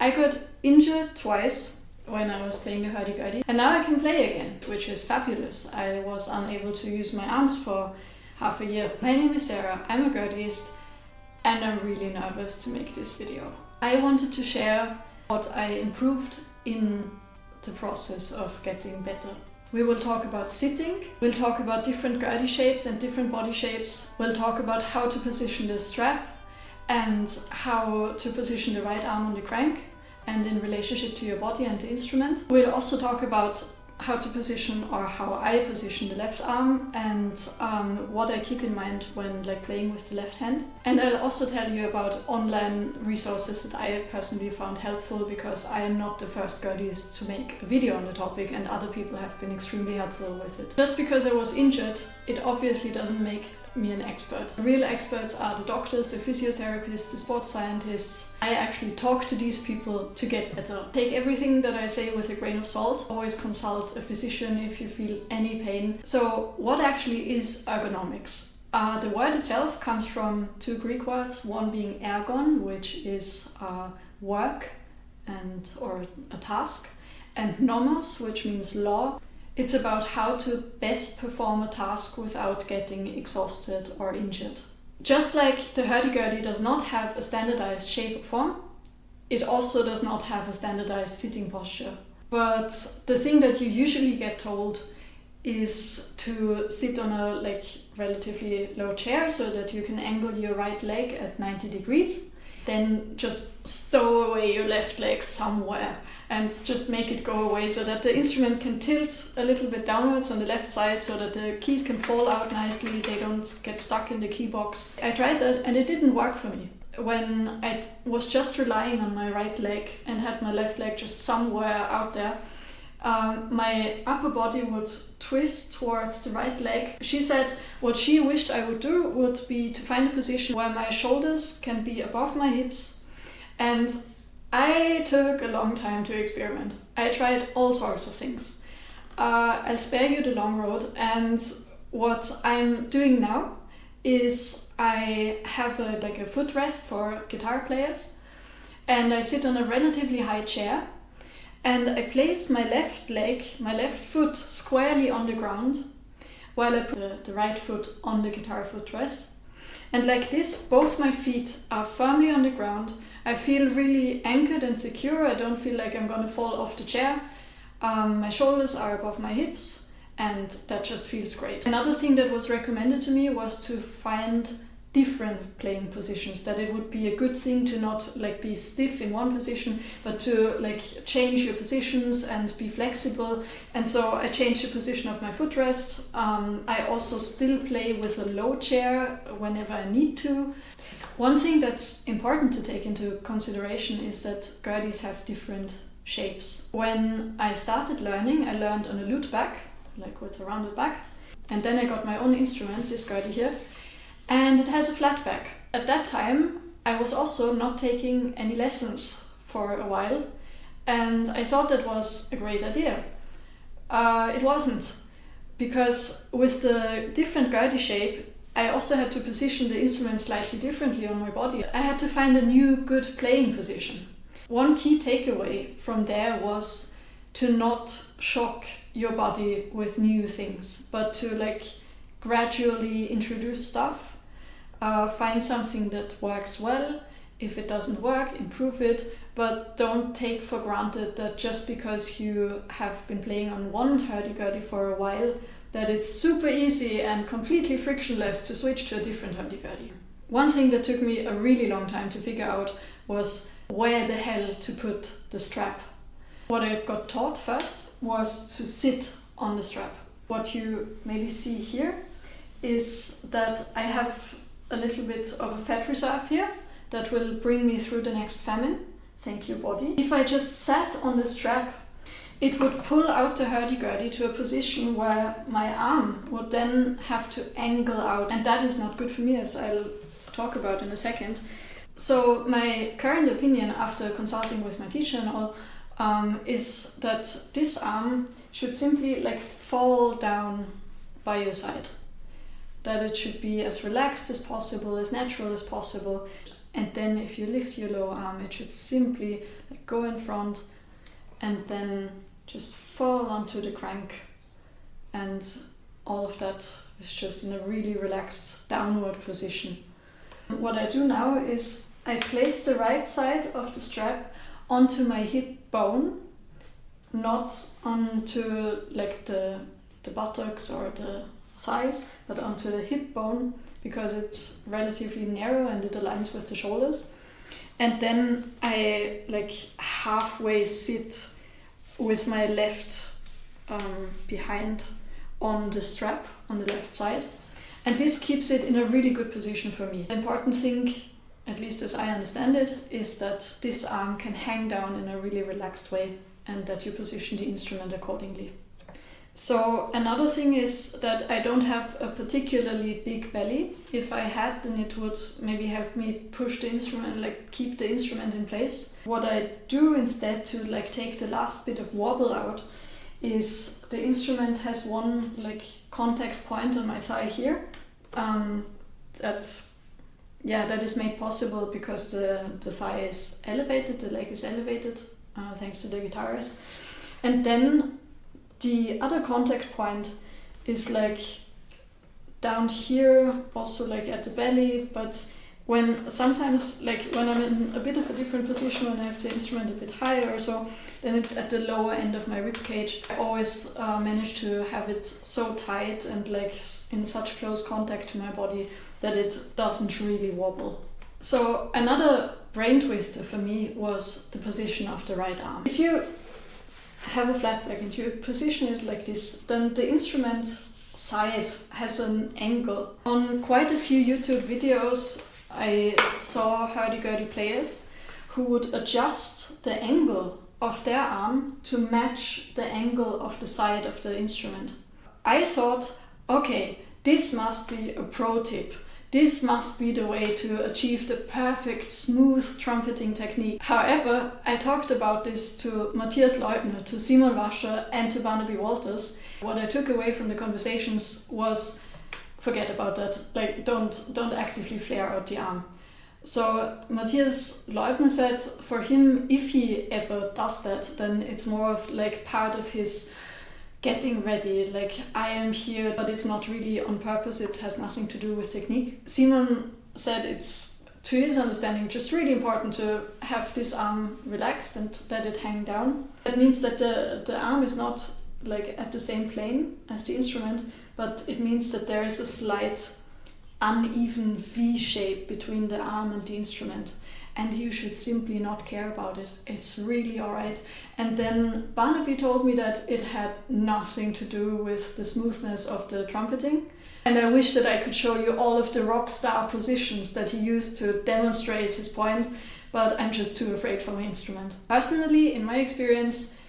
I got injured twice when I was playing the Hurdy-Gurdy, and now I can play again, which is fabulous. I was unable to use my arms for half a year. My name is Sarah, I'm a gurdyists, and I'm really nervous to make this video. I wanted to share what I improved in the process of getting better. We will talk about sitting, we'll talk about different gurdy shapes and different body shapes, we'll talk about how to position the strap and how to position the right arm on the crank and in relationship to your body and the instrument. We'll also talk about how to position, or how I position, the left arm and what I keep in mind when playing with the left hand. And I'll also tell you about online resources that I personally found helpful, because I am not the first gurdyist to make a video on the topic, and other people have been extremely helpful with it. Just because I was injured, it obviously doesn't make me an expert. Real experts are the doctors, the physiotherapists, the sports scientists. I actually talk to these people to get better. Take everything that I say with a grain of salt. Always consult a physician if you feel any pain. So what actually is ergonomics? The word itself comes from two Greek words, one being ergon, which is work or a task, and nomos, which means law. It's about how to best perform a task without getting exhausted or injured. Just like the Hurdy-Gurdy does not have a standardized shape or form, it also does not have a standardized sitting posture. But the thing that you usually get told is to sit on a relatively low chair so that you can angle your right leg at 90 degrees. Then just stow away your left leg somewhere and just make it go away so that the instrument can tilt a little bit downwards on the left side so that the keys can fall out nicely, they don't get stuck in the key box. I tried that and it didn't work for me. When I was just relying on my right leg and had my left leg just somewhere out there, my upper body would twist towards the right leg. She said what she wished I would do would be to find a position where my shoulders can be above my hips, and I took a long time to experiment. I tried all sorts of things. I'll spare you the long road, and what I'm doing now is I have a footrest for guitar players, and I sit on a relatively high chair, and I place my left leg, my left foot squarely on the ground while I put the right foot on the guitar footrest. And like this, both my feet are firmly on the ground. I feel really anchored and secure. I don't feel like I'm gonna fall off the chair. My shoulders are above my hips, and that just feels great. Another thing that was recommended to me was to find different playing positions, that it would be a good thing to not be stiff in one position, but to change your positions and be flexible. And so I changed the position of my footrest. I also still play with a low chair whenever I need to. One thing that's important to take into consideration is that gurdies have different shapes. When I started learning, I learned on a lute back, with a rounded back, and then I got my own instrument, this gurdy here, and it has a flat back. At that time, I was also not taking any lessons for a while, and I thought that was a great idea. It wasn't, because with the different gurdy shape, I also had to position the instrument slightly differently on my body. I had to find a new good playing position. One key takeaway from there was to not shock your body with new things, but to gradually introduce stuff. Find something that works well. If it doesn't work, improve it, but don't take for granted that just because you have been playing on one Hurdy-Gurdy for a while, that it's super easy and completely frictionless to switch to a different Hurdy-Gurdy. One thing that took me a really long time to figure out was where the hell to put the strap. What I got taught first was to sit on the strap. What you maybe see here is that I have a little bit of a fat reserve here that will bring me through the next famine. Thank you, body. If I just sat on the strap, it would pull out the Hurdy-Gurdy to a position where my arm would then have to angle out, and that is not good for me, as I'll talk about in a second. So my current opinion after consulting with my teacher and all is that this arm should simply fall down by your side. That it should be as relaxed as possible, as natural as possible. And then if you lift your lower arm, it should simply like go in front and then just fall onto the crank. And all of that is just in a really relaxed downward position. What I do now is I place the right side of the strap onto my hip bone, not onto like the buttocks or the thighs, but onto the hip bone, because it's relatively narrow and it aligns with the shoulders. And then I like halfway sit with my left behind on the strap on the left side. And this keeps it in a really good position for me. The important thing, at least as I understand it, is that this arm can hang down in a really relaxed way and that you position the instrument accordingly. So another thing is that I don't have a particularly big belly. If I had, then it would maybe help me push the instrument, like keep the instrument in place. What I do instead to like take the last bit of wobble out is the instrument has one like contact point on my thigh here. That is made possible because the thigh is elevated, the leg is elevated, thanks to the guitarist. And then the other contact point is like down here, also like at the belly, but sometimes when I'm in a bit of a different position, when I have the instrument a bit higher or so, then it's at the lower end of my rib cage. I always manage to have it so tight and like in such close contact to my body that it doesn't really wobble. So another brain twister for me was the position of the right arm. If you have a flat back and you position it like this, then the instrument side has an angle. On quite a few YouTube videos I saw Hurdy-Gurdy players who would adjust the angle of their arm to match the angle of the side of the instrument. I thought, okay, this must be a pro tip. This must be the way to achieve the perfect smooth trumpeting technique. However, I talked about this to Matthias Leubner, to Simon Wascher and to Barnaby Walters. What I took away from the conversations was, forget about that, like don't actively flare out the arm. So Matthias Leubner said for him, if he ever does that, then it's more of like part of his getting ready, like I am here, but it's not really on purpose, it has nothing to do with technique. Simon said it's, to his understanding, just really important to have this arm relaxed and let it hang down. That means that the arm is not like at the same plane as the instrument, but it means that there is a slight uneven V shape between the arm and the instrument. And you should simply not care about it. It's really alright. And then Barnaby told me that it had nothing to do with the smoothness of the trumpeting. And I wish that I could show you all of the rock star positions that he used to demonstrate his point, but I'm just too afraid for my instrument. Personally, in my experience,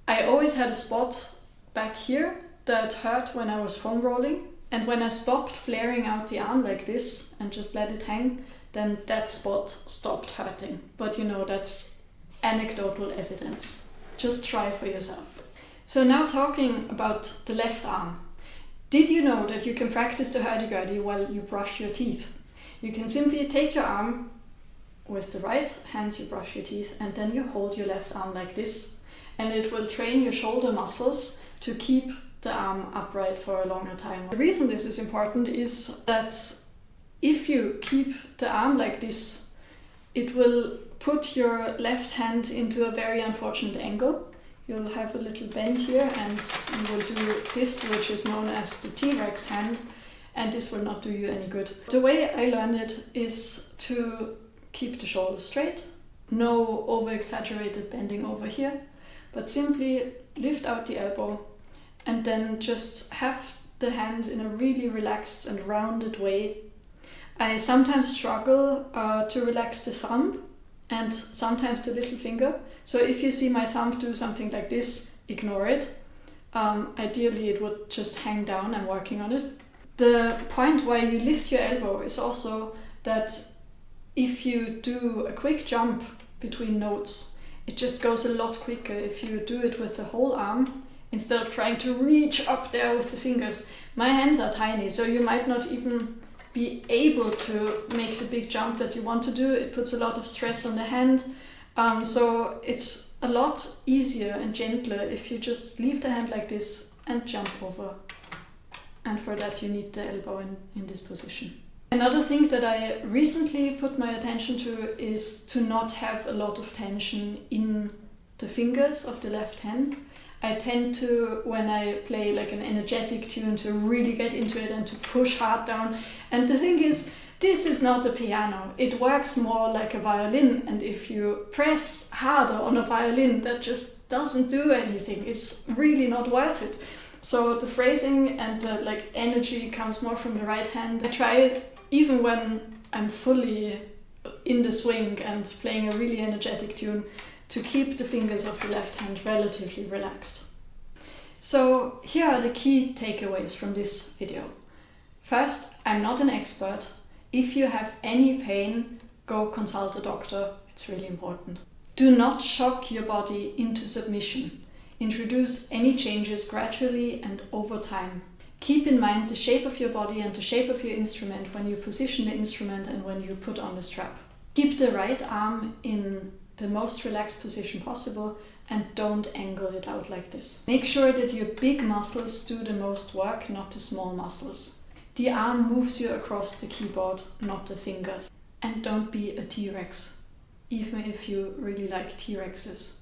I always had a spot back here that hurt when I was foam rolling. And when I stopped flaring out the arm like this and just let it hang, then that spot stopped hurting. But that's anecdotal evidence. Just try for yourself. So now talking about the left arm. Did you know that you can practice the hurdy-gurdy while you brush your teeth? You can simply take your arm, with the right hand you brush your teeth, and then you hold your left arm like this. And it will train your shoulder muscles to keep the arm upright for a longer time. The reason this is important is that if you keep the arm like this, it will put your left hand into a very unfortunate angle. You'll have a little bend here and you will do this, which is known as the T-Rex hand, and this will not do you any good. The way I learned it is to keep the shoulders straight, no over-exaggerated bending over here, but simply lift out the elbow and then just have the hand in a really relaxed and rounded way. I sometimes struggle to relax the thumb and sometimes the little finger. So if you see my thumb do something like this, ignore it. Ideally it would just hang down. I'm working on it. The point why you lift your elbow is also that if you do a quick jump between notes, it just goes a lot quicker if you do it with the whole arm instead of trying to reach up there with the fingers. My hands are tiny, so you might not even be able to make the big jump that you want to do. It puts a lot of stress on the hand. So it's a lot easier and gentler if you just leave the hand like this and jump over. And for that you need the elbow in this position. Another thing that I recently put my attention to is to not have a lot of tension in the fingers of the left hand. I tend to, when I play like an energetic tune, to really get into it and to push hard down. And the thing is, this is not a piano. It works more like a violin, and if you press harder on a violin, that just doesn't do anything. It's really not worth it. So the phrasing and the energy comes more from the right hand. I try it even when I'm fully in the swing and playing a really energetic tune, to keep the fingers of the left hand relatively relaxed. So here are the key takeaways from this video. First, I'm not an expert. If you have any pain, go consult a doctor. It's really important. Do not shock your body into submission. Introduce any changes gradually and over time. Keep in mind the shape of your body and the shape of your instrument when you position the instrument and when you put on the strap. Keep the right arm in the most relaxed position possible and don't angle it out like this. Make sure that your big muscles do the most work, not the small muscles. The arm moves you across the keyboard, not the fingers. And don't be a T-Rex, even if you really like T-Rexes,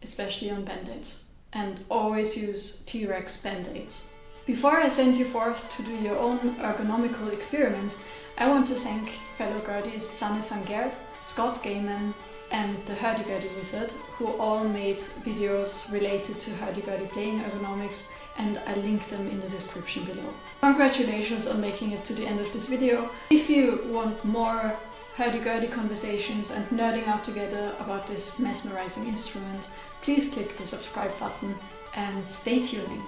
especially on band-aids. And always use T-Rex band-aids. Before I send you forth to do your own ergonomical experiments, I want to thank fellow gurdyists Sanne van Gerd, Scott Gaiman, and the Hurdy-Gurdy Wizard, who all made videos related to Hurdy-Gurdy playing ergonomics, and I link them in the description below. Congratulations on making it to the end of this video. If you want more Hurdy-Gurdy conversations and nerding out together about this mesmerizing instrument, please click the subscribe button and stay tuning.